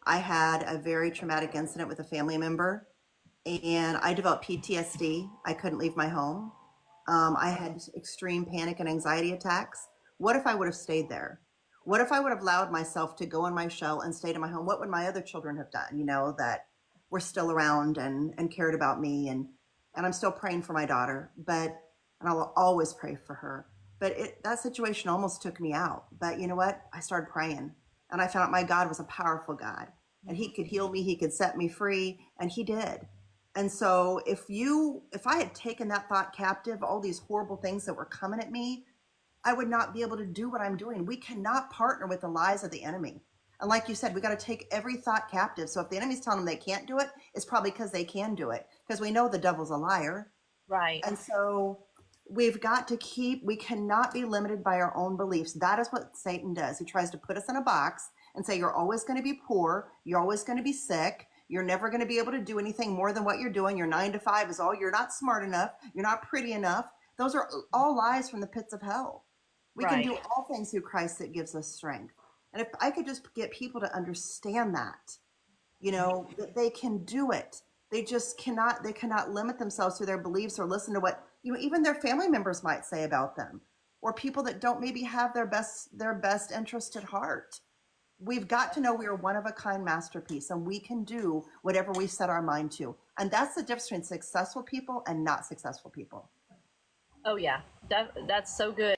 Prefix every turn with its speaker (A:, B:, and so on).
A: I had a very traumatic incident with a family member, and I developed PTSD. I couldn't leave my home. I had extreme panic and anxiety attacks. What if I would have stayed there? What if I would have allowed myself to go in my shell and stayed in my home? What would my other children have done, that were still around and cared about me? And I'm still praying for my daughter, and I will always pray for her. But that situation almost took me out. But you know what? I started praying, and I found out my God was a powerful God, and He could heal me, He could set me free, and He did. And so if I had taken that thought captive, all these horrible things that were coming at me, I would not be able to do what I'm doing. We cannot partner with the lies of the enemy. And like you said, we got to take every thought captive. So if the enemy's telling them they can't do it, it's probably because they can do it. Because we know the devil's a liar.
B: Right.
A: And so we cannot be limited by our own beliefs. That is what Satan does. He tries to put us in a box and say, you're always going to be poor. You're always going to be sick. You're never going to be able to do anything more than what you're doing. Your 9 to 5 is all. You're not smart enough. You're not pretty enough. Those are all lies from the pits of hell. We can
B: Right.
A: do all things through Christ that gives us strength. And if I could just get people to understand that, that they can do it. They cannot limit themselves to their beliefs or listen to what, even their family members might say about them, or people that don't maybe have their best interest at heart. We've got to know we are one of a kind masterpiece, and we can do whatever we set our mind to. And that's the difference between successful people and not successful people.
B: Oh yeah. That's so good.